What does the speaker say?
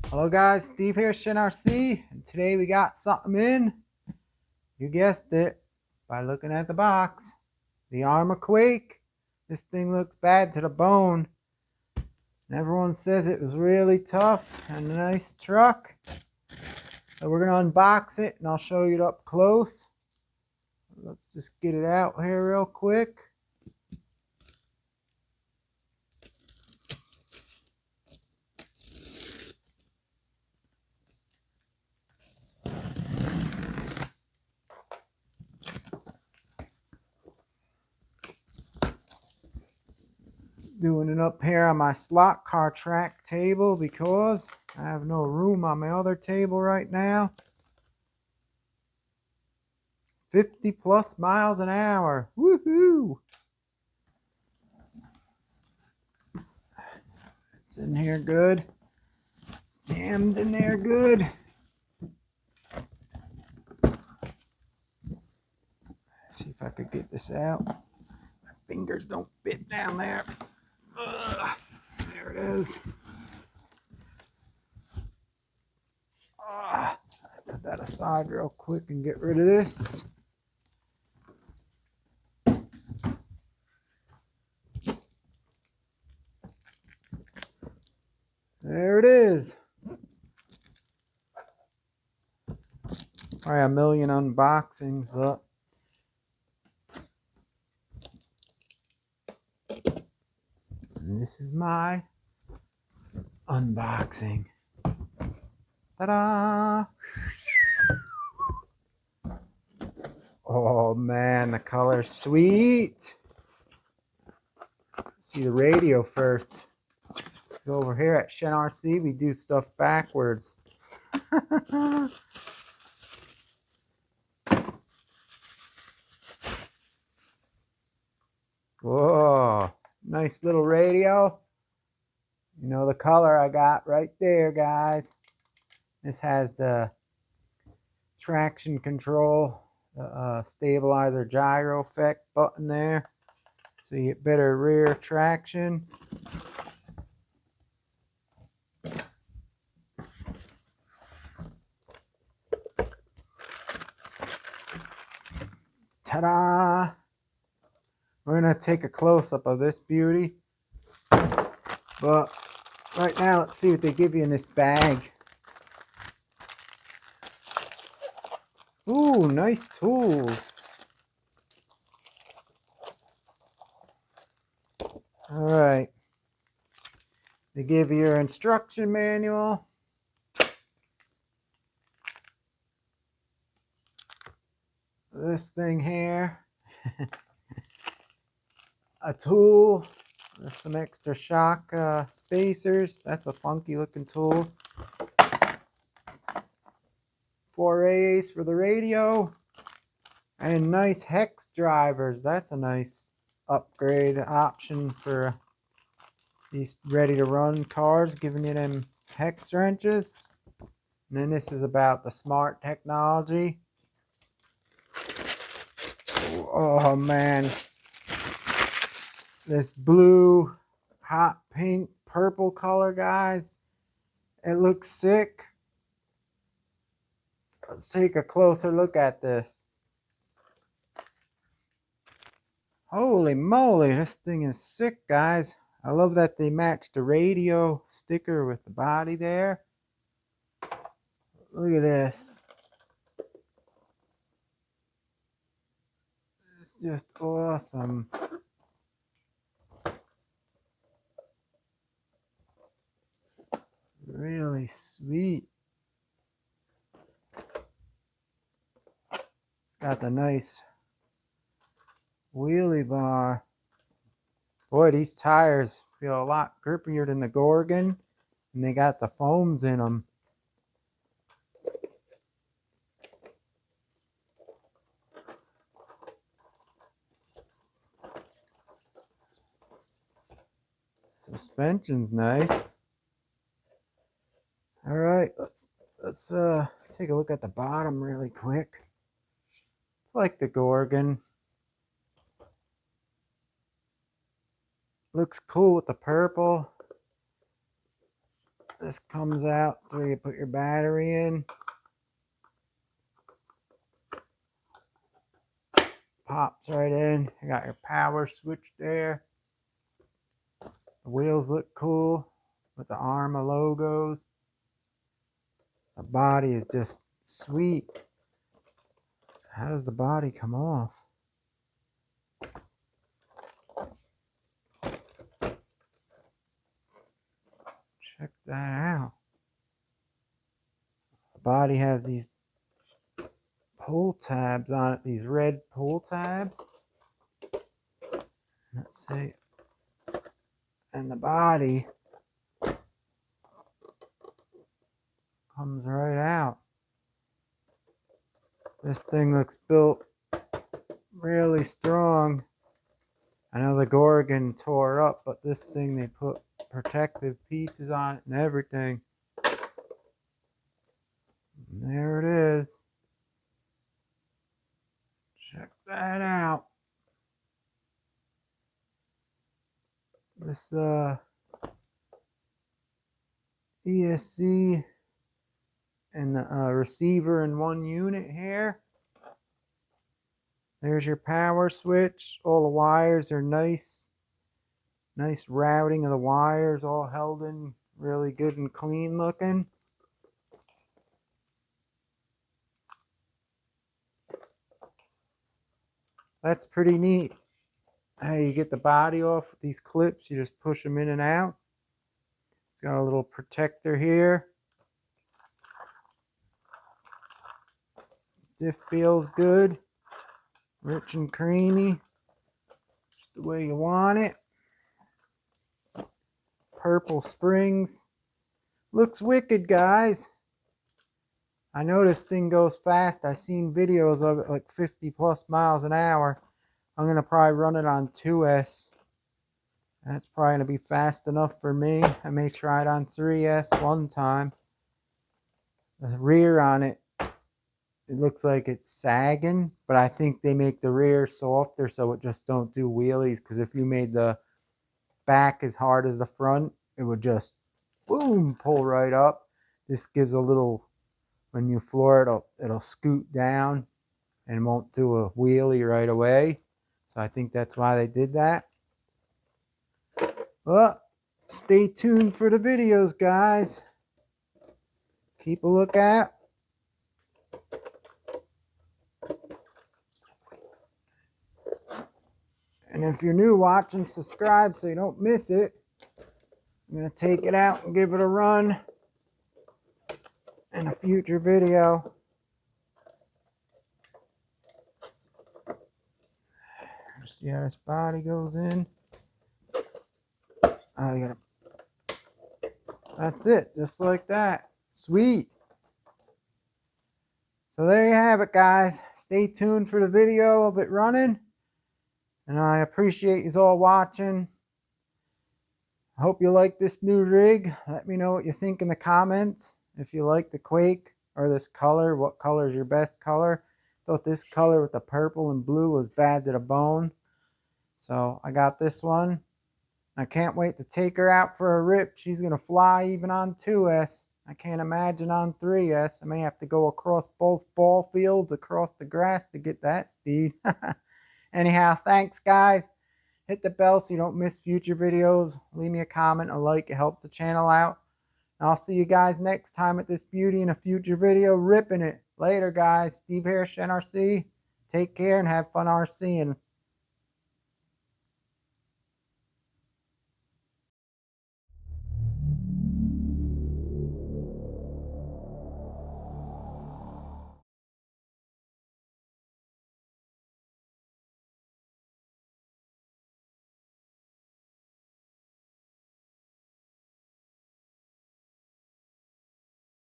Hello guys, Steve here, ShinRC, and today we got something in. You guessed it by looking at the box. The ARRMA Quake. This thing looks bad to the bone. And everyone says it was really tough and a nice truck. So we're going to unbox it and I'll show you it up close. Let's just get it out here real quick. Doing it up here on my slot car track table because I have no room on my other table right now. 50 plus miles an hour. Woohoo! It's in here good. Jammed in there good. See if I could get this out. My fingers don't fit down there. Ugh. There it is. Put that aside real quick and get rid of this. There it is. Probably a million unboxings, but and this is my unboxing. Ta-da! Oh man, the color's sweet. Let's see the radio first. So over here at ShinRC, we do stuff backwards. Whoa, nice little radio. You know the color I got right there, guys. This has the traction control, the stabilizer gyro effect button there. So you get better rear traction. Ta-da! We're going to take a close-up of this beauty. But right now, let's see what they give you in this bag. Ooh, nice tools. Alright. They give you your instruction manual. This thing here. A tool. There's some extra shock spacers. That's a funky looking tool. 4 A's for the radio. And nice hex drivers. That's a nice upgrade option for these ready to run cars, giving you them hex wrenches. And then this is about the smart technology. Oh man, this blue, hot pink, purple color, guys, it looks sick. Let's take a closer look at this. Holy moly, this thing is sick, guys. I love that they matched the radio sticker with the body there. Look at this. It's just awesome. Really sweet. It's got the nice wheelie bar. Boy, these tires feel a lot grippier than the Gorgon, and they got the foams in them. Suspension's nice. All right, let's take a look at the bottom really quick. It's like the Gorgon. Looks cool with the purple. This comes out, so you put your battery in. Pops right in. You got your power switch there. The wheels look cool with the ARRMA logos. The body is just sweet. How does the body come off? Check that out. The body has these pull tabs on it, these red pull tabs. Let's see. And the body comes right out. This thing looks built really strong. I know the Gorgon tore up, but this thing, they put protective pieces on it and everything. And there it is. Check that out. This ESC and the receiver in one unit here. There's your power switch. All the wires are nice routing of the wires, all held in really good and clean looking. That's pretty neat. How you get the body off with these clips, you just push them in and out. It's got a little protector here. Diff feels good, rich and creamy, just the way you want it. Purple springs. Looks wicked, guys. I know this thing goes fast. I've seen videos of it like 50 plus miles an hour. I'm going to probably run it on 2S. That's probably going to be fast enough for me. I may try it on 3S one time. The rear on it, it looks like it's sagging, but I think they make the rear softer so it just don't do wheelies, because if you made the back as hard as the front, it would just boom, pull right up. This gives a little, when you floor it, it'll scoot down and won't do a wheelie right away. So I think that's why they did that. Well, stay tuned for the videos, guys. Keep a lookout. And if you're new watching, subscribe so you don't miss it. I'm going to take it out and give it a run in a future video. See how this body goes in. Oh, you gotta. That's it, just like that. Sweet. So there you have it, guys. Stay tuned for the video of it running. And I appreciate you all watching. I hope you like this new rig. Let me know what you think in the comments. If you like the Quake or this color, what color is your best color? Thought this color with the purple and blue was bad to the bone. So I got this one. I can't wait to take her out for a rip. She's going to fly even on 2S. I can't imagine on 3S. I may have to go across both ball fields, across the grass to get that speed. Anyhow, thanks, guys. Hit the bell so you don't miss future videos. Leave me a comment, a like. It helps the channel out. And I'll see you guys next time at this beauty in a future video. Ripping it. Later, guys. Steve Harris, NRC. Take care and have fun RCing.